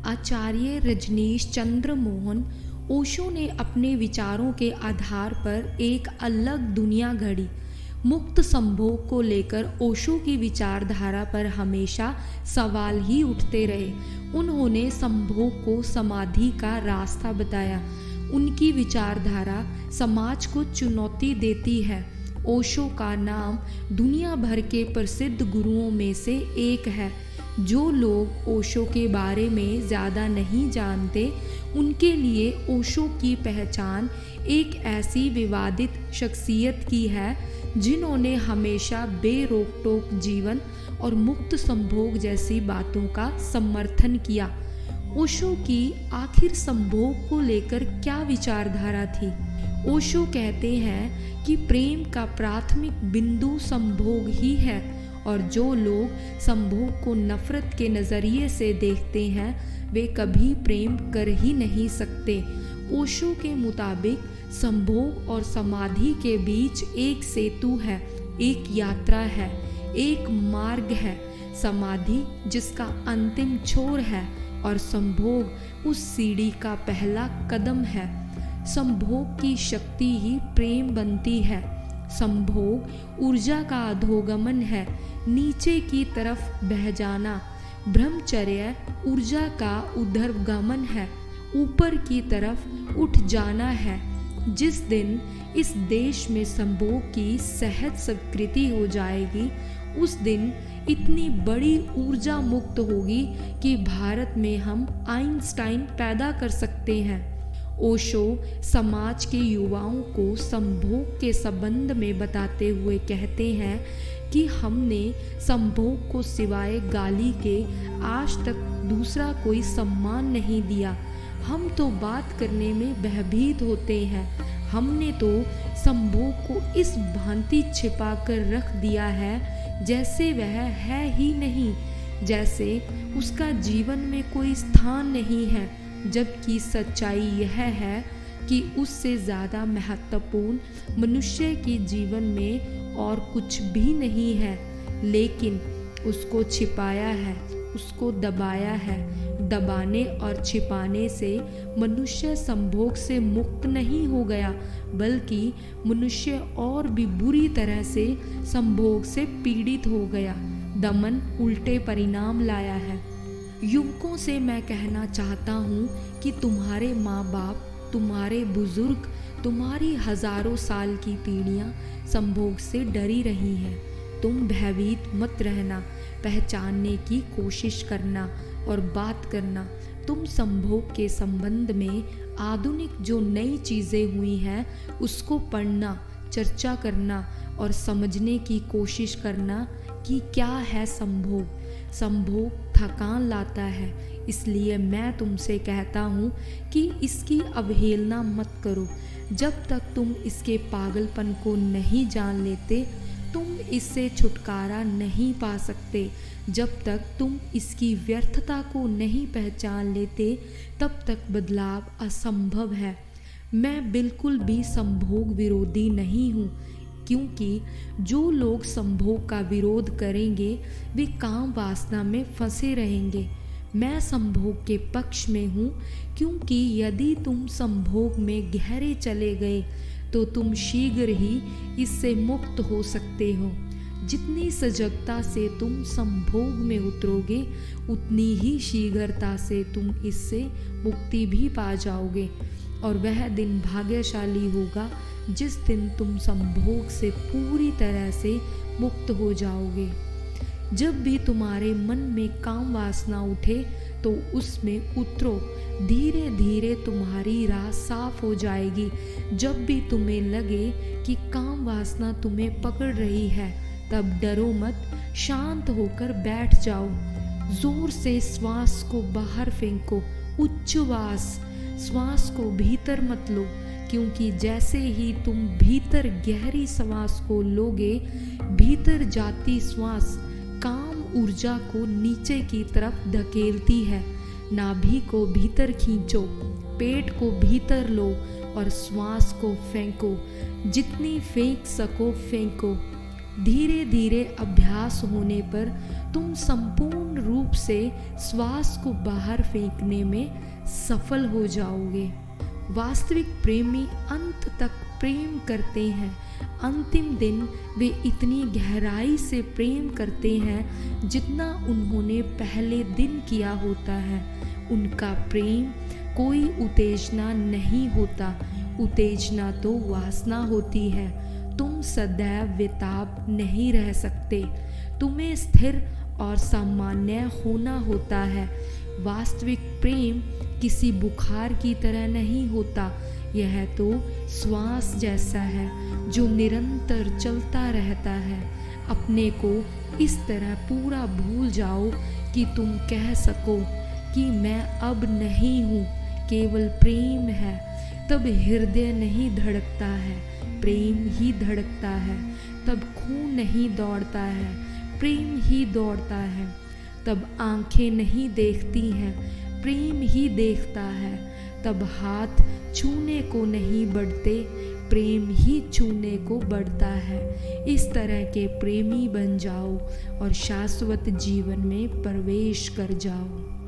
आचार्य रजनीश चंद्र मोहन ओशो ने अपने विचारों के आधार पर एक अलग दुनिया गढ़ी। मुक्त संभोग को लेकर ओशो की विचारधारा पर हमेशा सवाल ही उठते रहे। उन्होंने संभोग को समाधि का रास्ता बताया। उनकी विचारधारा समाज को चुनौती देती है। ओशो का नाम दुनिया भर के प्रसिद्ध गुरुओं में से एक है। जो लोग ओशो के बारे में ज़्यादा नहीं जानते, उनके लिए ओशो की पहचान एक ऐसी विवादित शख्सियत की है जिन्होंने हमेशा बेरोक टोक जीवन और मुक्त संभोग जैसी बातों का समर्थन किया। ओशो की आखिर संभोग को लेकर क्या विचारधारा थी? ओशो कहते हैं कि प्रेम का प्राथमिक बिंदु संभोग ही है और जो लोग संभोग को नफरत के नज़रिए से देखते हैं वे कभी प्रेम कर ही नहीं सकते। ओशो के मुताबिक संभोग और समाधि के बीच एक सेतु है, एक यात्रा है, एक मार्ग है। समाधि जिसका अंतिम छोर है और संभोग उस सीढ़ी का पहला कदम है। संभोग की शक्ति ही प्रेम बनती है। संभोग ऊर्जा का अधोगमन है, नीचे की तरफ बह जाना। ब्रह्मचर्य ऊर्जा का ऊर्ध्वगमन है, ऊपर की तरफ उठ जाना है। जिस दिन इस देश में संभोग की सहज स्वीकृति हो जाएगी, उस दिन इतनी बड़ी ऊर्जा मुक्त होगी कि भारत में हम आइंस्टाइन पैदा कर सकते हैं। ओशो समाज के युवाओं को संभोग के संबंध में बताते हुए कहते हैं कि हमने संभोग को सिवाय गाली के आज तक दूसरा कोई सम्मान नहीं दिया। हम तो बात करने में भयभीत होते हैं। हमने तो संभोग को इस भांति छिपा कर रख दिया है जैसे वह है ही नहीं, जैसे उसका जीवन में कोई स्थान नहीं है, जबकि सच्चाई यह है कि उससे ज़्यादा महत्वपूर्ण मनुष्य के जीवन में और कुछ भी नहीं है, लेकिन उसको छिपाया है, उसको दबाया है। दबाने और छिपाने से मनुष्य संभोग से मुक्त नहीं हो गया, बल्कि मनुष्य और भी बुरी तरह से संभोग से पीड़ित हो गया। दमन उल्टे परिणाम लाया है। युवकों से मैं कहना चाहता हूँ कि तुम्हारे माँ बाप, तुम्हारे बुजुर्ग, तुम्हारी हजारों साल की पीढ़ियाँ संभोग से डरी रही हैं। तुम भयभीत मत रहना, पहचानने की कोशिश करना और बात करना। तुम संभोग के संबंध में आधुनिक जो नई चीज़ें हुई हैं उसको पढ़ना, चर्चा करना और समझने की कोशिश करना कि क्या है संभोग। संभोग थकान लाता है, इसलिए मैं तुमसे कहता हूँ कि इसकी अवहेलना मत करो। जब तक तुम इसके पागलपन को नहीं जान लेते, तुम इससे छुटकारा नहीं पा सकते। जब तक तुम इसकी व्यर्थता को नहीं पहचान लेते, तब तक बदलाव असंभव है। मैं बिल्कुल भी संभोग विरोधी नहीं हूँ, क्योंकि जो लोग संभोग का विरोध करेंगे वे काम वासना में फंसे रहेंगे। मैं संभोग के पक्ष में हूँ, क्योंकि यदि तुम संभोग में गहरे चले गए तो तुम शीघ्र ही इससे मुक्त हो सकते हो। जितनी सजगता से तुम संभोग में उतरोगे, उतनी ही शीघ्रता से तुम इससे मुक्ति भी पा जाओगे। और वह दिन भाग्यशाली होगा जिस दिन तुम संभोग से पूरी तरह से मुक्त हो जाओगे। जब भी तुम्हारे मन में काम वासना उठे तो उसमें उतरो। धीरे धीरे तुम्हारी राह साफ हो जाएगी। जब भी तुम्हें लगे कि काम वासना तुम्हें पकड़ रही है, तब डरो मत, शांत होकर बैठ जाओ। जोर से श्वास को बाहर फेंको, उच्छ्वास। श्वास को भीतर मत लो, क्योंकि जैसे ही तुम भीतर गहरी श्वास को लोगे, भीतर जाती श्वास काम ऊर्जा को नीचे की तरफ धकेलती है। नाभि को भीतर खींचो, पेट को भीतर लो और श्वास को फेंको। जितनी फेंक सको फेंको। धीरे धीरे अभ्यास होने पर तुम संपूर्ण रूप से श्वास को बाहर फेंकने में सफल हो जाओगे। वास्तविक प्रेमी अंत तक प्रेम करते हैं। अंतिम दिन वे इतनी गहराई से प्रेम करते हैं जितना उन्होंने पहले दिन किया होता है। उनका प्रेम कोई उत्तेजना नहीं होता, उत्तेजना तो वासना होती है। तुम सदैव बेताब नहीं रह सकते, तुम्हें स्थिर और सामान्य होना होता है। वास्तविक प्रेम किसी बुखार की तरह नहीं होता, यह तो श्वास जैसा है जो निरंतर चलता रहता है। अपने को इस तरह पूरा भूल जाओ कि तुम कह सको कि मैं अब नहीं हूँ, केवल प्रेम है। तब हृदय नहीं धड़कता है, प्रेम ही धड़कता है। तब खून नहीं दौड़ता है, प्रेम ही दौड़ता है। तब आंखें नहीं देखती हैं, प्रेम ही देखता है। तब हाथ छूने को नहीं बढ़ते, प्रेम ही छूने को बढ़ता है। इस तरह के प्रेमी बन जाओ और शाश्वत जीवन में प्रवेश कर जाओ।